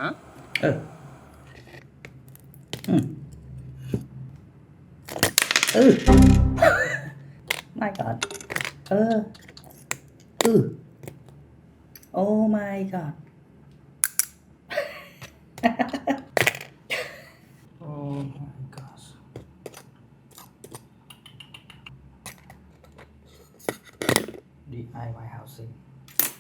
Ừ. Ừ. Ừ. My God. Oh my God. Oh my gosh. DIY housing.